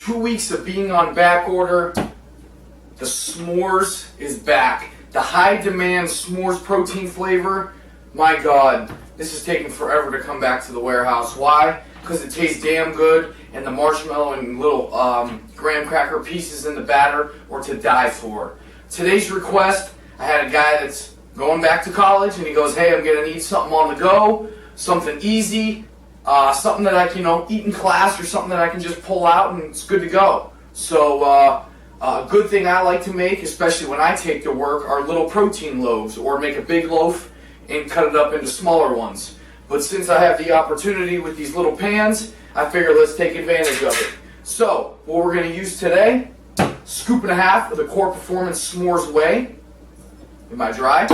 2 weeks of being on back order, the s'mores is back. The high demand s'mores protein flavor, my God, this is taking forever to come back to the warehouse. Why? Because it tastes damn good, and the marshmallow and little graham cracker pieces in the batter are to die for. Today's request, I had a guy that's going back to college, and he goes, hey, I'm going to need something on the go, something easy, something that I can eat in class, or something that I can just pull out and it's good to go. So a good thing I like to make, especially when I take to work, are little protein loaves, or make a big loaf and cut it up into smaller ones. But since I have the opportunity with these little pans, I figure let's take advantage of it. So what we're going to use today, scoop and a half of the Core Performance S'mores Whey in my dry,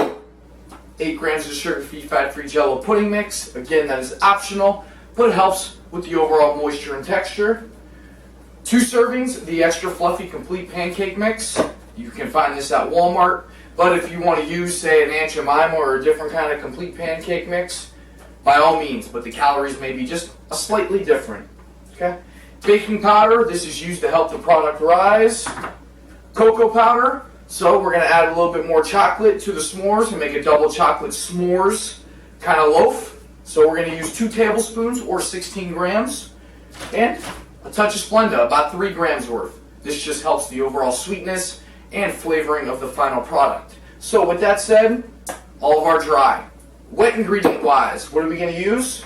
8 grams of sugar-free, fat-free Jello pudding mix. Again, that is optional, but it helps with the overall moisture and texture. 2 servings of the extra fluffy complete pancake mix. You can find this at Walmart, but if you want to use, say, an Aunt Jemima or a different kind of complete pancake mix, by all means, but the calories may be just a slightly different. Okay. Baking powder, this is used to help the product rise. Cocoa powder, so we're going to add a little bit more chocolate to the s'mores and make a double chocolate s'mores kind of loaf. So we're going to use 2 tablespoons or 16 grams. And a touch of Splenda, about 3 grams worth. This just helps the overall sweetness and flavoring of the final product. So with that said, all of our dry. Wet ingredient wise, what are we going to use?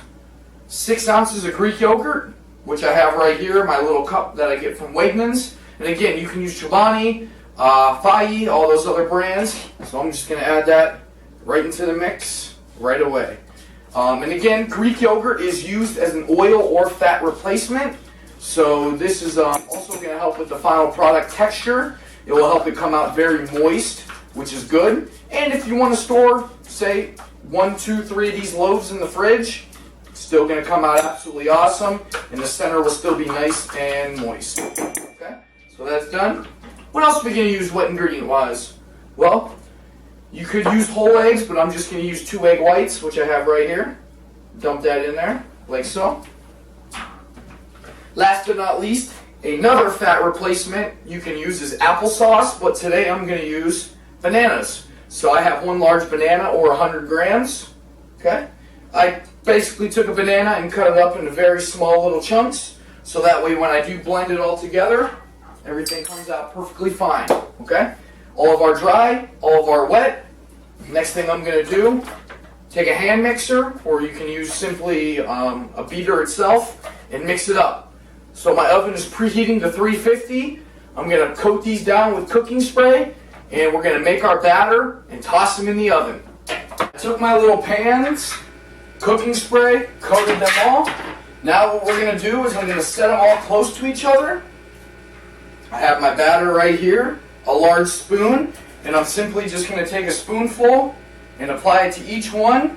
6 ounces of Greek yogurt, which I have right here, my little cup that I get from Wegmans. And again, you can use Chobani, Fai, all those other brands. So I'm just going to add that right into the mix right away. And again, Greek yogurt is used as an oil or fat replacement. So this is also going to help with the final product texture. It will help it come out very moist, which is good. And if you want to store, say, 1, 2, 3 of these loaves in the fridge, it's still going to come out absolutely awesome, and the center will still be nice and moist. Okay, so that's done. What else are we going to use wet ingredient wise? Well, you could use whole eggs, but I'm just going to use 2 egg whites, which I have right here. Dump that in there, like so. Last but not least, another fat replacement you can use is applesauce, but today I'm going to use bananas. So I have 1 large banana, or 100 grams. Okay, I basically took a banana and cut it up into very small little chunks, so that way when I do blend it all together, everything comes out perfectly fine. Okay, all of our dry, all of our wet. Next thing I'm going to do, take a hand mixer, or you can use simply a beater itself, and mix it up. So my oven is preheating to 350. I'm going to coat these down with cooking spray, and we're going to make our batter and toss them in the oven. I took my little pans, cooking spray, coated them all. Now what we're going to do is I'm going to set them all close to each other. I have my batter right here, a large spoon, and I'm simply just going to take a spoonful and apply it to each one,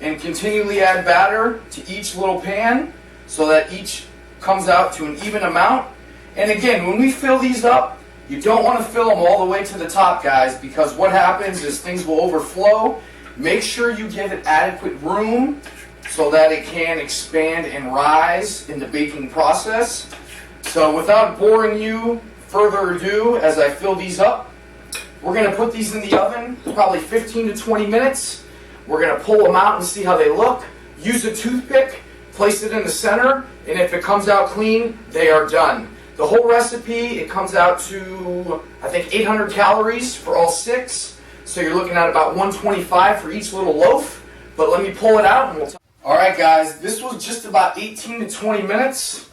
and continually add batter to each little pan so that each comes out to an even amount. And again, when we fill these up, you don't want to fill them all the way to the top, guys, because what happens is things will overflow. Make sure you give it adequate room so that it can expand and rise in the baking process. So without boring you further ado, as I fill these up, we're going to put these in the oven probably 15 to 20 minutes. We're going to pull them out and see how they look. Use a toothpick, place it in the center, and if it comes out clean, they are done. The whole recipe, it comes out to, I think, 800 calories for all 6. So you're looking at about 125 for each little loaf. But let me pull it out and we'll talk. Alright guys, this was just about 18 to 20 minutes.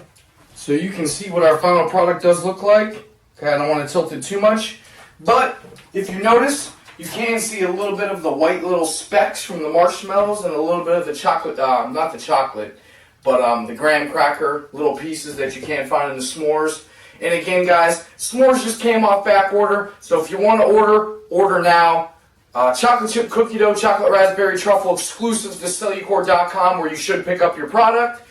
So you can see what our final product does look like. Okay, I don't want to tilt it too much. But if you notice, you can see a little bit of the white little specks from the marshmallows and a little bit of the chocolate, not the chocolate, but the graham cracker little pieces that you can't find in the s'mores. And again, guys, s'mores just came off back order, so if you want to order now. Chocolate chip cookie dough, chocolate raspberry truffle exclusives to Cellucor.com, where you should pick up your product.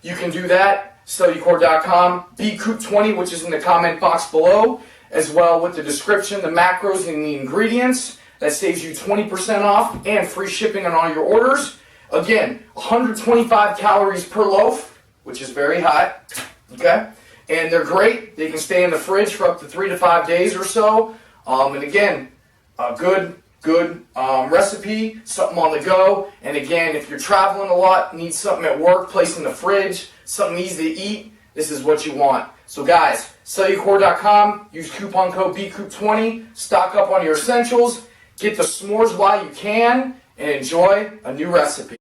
You can do that, Cellucor.com. Bkupniewski, which is in the comment box below, as well with the description, the macros, and the ingredients. That saves you 20% off and free shipping on all your orders. Again, 125 calories per loaf, which is very high. Okay? and they're great. They can stay in the fridge for up to 3 to 5 days or so. And again, a good recipe, something on the go. And again, if you're traveling a lot, need something at work, place in the fridge, something easy to eat, this is what you want. So guys, Cellucor.com, use coupon code Bkupniewski, stock up on your essentials, get the s'mores while you can, and enjoy a new recipe.